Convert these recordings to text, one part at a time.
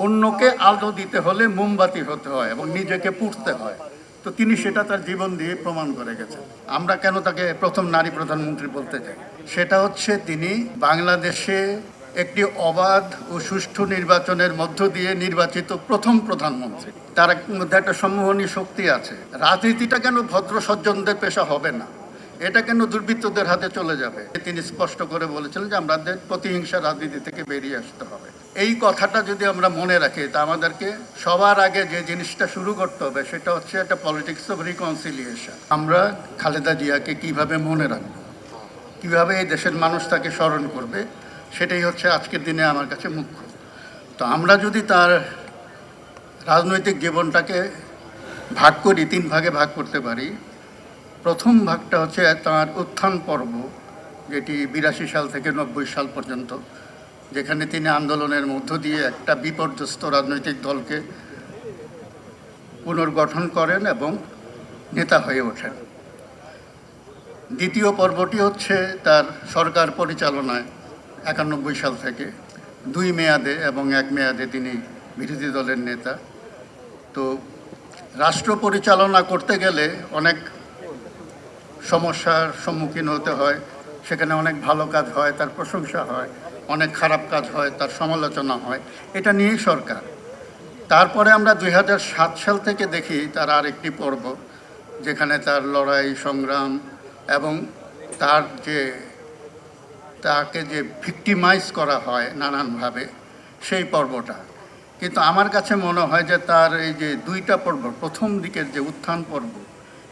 অন্যকে আলো দিতে হলে মোমবাতি হতে হয় এবং নিজেকে পুড়তে হয়। তো তিনি সেটা তার জীবন দিয়ে প্রমাণ করে গেছেন। আমরা কেন তাকে প্রথম নারী প্রধানমন্ত্রী বলতে চাই, সেটা হচ্ছে তিনি বাংলাদেশে একটি অবাধ ও সুষ্ঠু নির্বাচনের মধ্য দিয়ে নির্বাচিত প্রথম প্রধানমন্ত্রী। তার মধ্যে একটা সম্মোহনী শক্তি আছে। রাজনীতিটা কেন ভদ্র সজ্জনদের পেশা হবে না, এটা কেন দুর্বৃত্তদের হাতে চলে যাবে। তিনি স্পষ্ট করে বলেছিলেন যে আমাদের প্রতিহিংসা রাজনীতি থেকে বেরিয়ে আসতে হবে। এই কথাটা যদি আমরা মনে রাখি, তা আমাদেরকে সবার আগে যে জিনিসটা শুরু করতে হবে সেটা হচ্ছে একটা পলিটিক্স অফ রিকনসিলিয়েশন। আমরা খালেদা জিয়াকে কিভাবে মনে রাখবো, কিভাবে এই দেশের মানুষ তাকে স্মরণ করবে, সেটাই হচ্ছে আজকের দিনে আমার কাছে মুখ্য। তো আমরা যদি তার রাজনৈতিক জীবনটাকে ভাগ করি, 3 ভাগে ভাগ করতে পারি। প্রথম ভাগটা হচ্ছে তাঁর উত্থান পর্ব, যেটি 82 সাল থেকে 90 সাল পর্যন্ত, যেখানে তিনি আন্দোলনের মধ্য দিয়ে একটা বিপর্যস্ত রাজনৈতিক দলকে পুনর্গঠন করেন এবং নেতা হয়ে ওঠেন। দ্বিতীয় পর্বটি হচ্ছে তার সরকার পরিচালনায় 91 সাল থেকে 2 মেয়াদে এবং 1 মেয়াদে তিনি বিরোধী দলের নেতা। তো রাষ্ট্র পরিচালনা করতে গেলে অনেক সমস্যার সম্মুখীন হতে হয়। সেখানে অনেক ভালো কাজ হয়, তার প্রশংসা হয়, অনেক খারাপ কাজ হয়, তার সমালোচনা হয়। এটা নিয়েই সরকার। তারপরে আমরা 2007 সাল থেকে দেখি তার আরেকটি পর্ব, যেখানে তার লড়াই সংগ্রাম এবং তাকে যে ভিক্টিমাইজ করা হয় নানানভাবে, সেই পর্বটা। কিন্তু আমার কাছে মনে হয় যে তার এই যে 2টা পর্ব, প্রথম দিকের যে উত্থান পর্ব,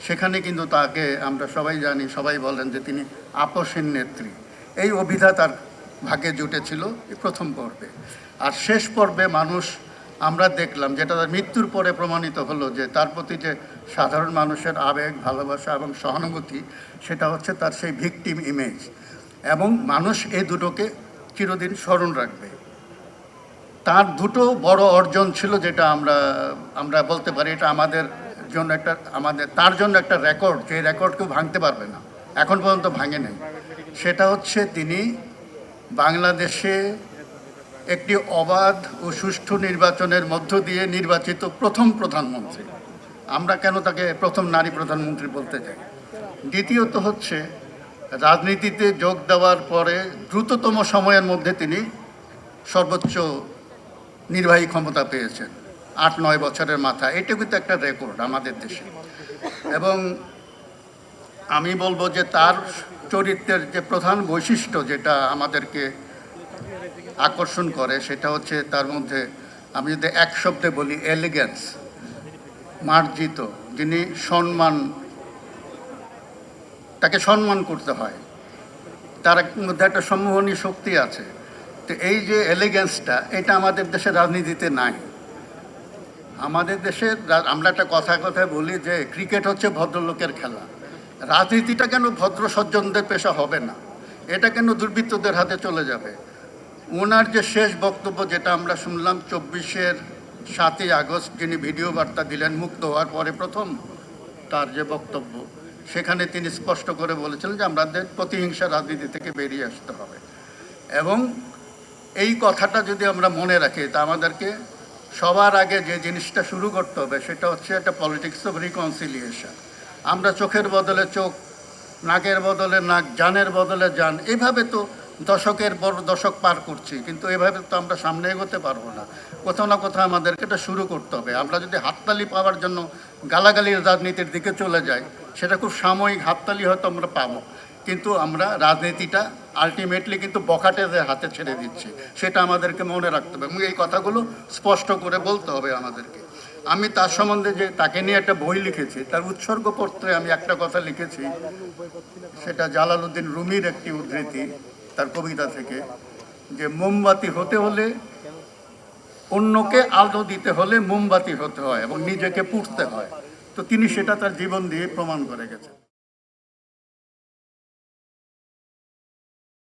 সেখানে কিন্তু তাকে আমরা সবাই জানি, সবাই বলেন যে তিনি আপসীন নেত্রী। এই অভিধা তার ভাগ্যে জুটেছিল এই প্রথম পর্বে। আর শেষ পর্বে মানুষ আমরা দেখলাম, যেটা তার মৃত্যুর পরে প্রমাণিত হলো, যে তার প্রতি যে সাধারণ মানুষের আবেগ, ভালোবাসা এবং সহানুভূতি, সেটা হচ্ছে তার সেই ভিকটিম ইমেজ। এবং মানুষ এই দুটোকে চিরদিন স্মরণ রাখবে। তার দুটো বড় অর্জন ছিল, যেটা আমরা বলতে পারি এটা আমাদের জন্য তার জন্য একটা রেকর্ড, যে রেকর্ড কেউ ভাঙতে পারবে না, এখন পর্যন্ত ভাঙে নাই। সেটা হচ্ছে তিনি বাংলাদেশে একটি অবাধ ও সুষ্ঠু নির্বাচনের মধ্য দিয়ে নির্বাচিত প্রথম প্রধানমন্ত্রী। আমরা কেন তাকে প্রথম নারী প্রধানমন্ত্রী বলতে চাই। দ্বিতীয়ত হচ্ছে রাজনীতিতে যোগ দেওয়ার পরে দ্রুততম সময়ের মধ্যে তিনি সর্বোচ্চ নির্বাহী ক্ষমতা পেয়েছেন, 8-9 বছরের মাথায়। এটা কিন্তু একটা রেকর্ড আমাদের দেশে। এবং আমি বলবো যে তার চরিত্রের যে প্রধান বৈশিষ্ট্য, যেটা আমাদেরকে আকর্ষণ করে, সেটা হচ্ছে তার মধ্যে, আমি যদি এক শব্দে বলি, এলিগেন্স, মার্জিত। যিনি তাকে সম্মান করতে হয়, তার মধ্যে একটা সম্মোহনী শক্তি আছে। তো এই যে এলিগেন্সটা, এটা আমাদের দেশের রাজনীতিতে নাই। আমাদের দেশের আমরা একটা কথায় বলি যে ক্রিকেট হচ্ছে ভদ্রলোকের খেলা। রাজনীতিটা কেন ভদ্র সজ্জনদের পেশা হবে না, এটা কেন দুর্বৃত্তদের হাতে চলে যাবে। ওনার যে শেষ বক্তব্য, যেটা আমরা শুনলাম 24-এর 7ই আগস্ট, যিনি ভিডিও বার্তা দিলেন মুক্ত হওয়ার পরে প্রথম তার যে বক্তব্য, সেখানে তিনি স্পষ্ট করে বলেছিলেন যে আমাদের প্রতিহিংসা রাজনীতি থেকে বেরিয়ে আসতে হবে। এবং এই কথাটা যদি আমরা মনে রাখি, তা আমাদেরকে সবার আগে যে জিনিসটা শুরু করতে হবে সেটা হচ্ছে একটা পলিটিক্স অফ রিকনসিলিয়েশন। আমরা চোখের বদলে চোখ, নাকের বদলে নাক, জানের বদলে জান, এভাবে তো দশকের বড় দশক পার করছি, কিন্তু এভাবে তো আমরা সামনে এগোতে পারবো না। কোথাও না কোথাও আমাদেরকে এটা শুরু করতে হবে। আমরা যদি হাততালি পাওয়ার জন্য গালাগালির রাজনীতির দিকে চলে যাই, সেটা খুব সাময়িক হাততালি হয়তো আমরা পাবো, কিন্তু আমরা রাজনীতিটা আলটিমেটলি কিন্তু বখাটেদের হাতে ছেড়ে দিচ্ছি। সেটা আমাদেরকে মনে রাখতে হবে এবং এই কথাগুলো স্পষ্ট করে বলতে হবে আমাদেরকে। আমি তার সম্বন্ধে, যে তাকে নিয়ে একটা বই লিখেছি, তার উৎসর্গপত্রে আমি একটা কথা লিখেছি, সেটা জালালউদ্দিন রুমির একটি উদ্ধৃতি তার কবিতা থেকে, যে মোমবাতি হতে হলে, অন্যকে আলো দিতে হলে মোমবাতি হতে হয় এবং নিজেকে পুড়তে হয়। তো তিনি সেটা তার জীবন দিয়ে প্রমাণ করে গেছেন।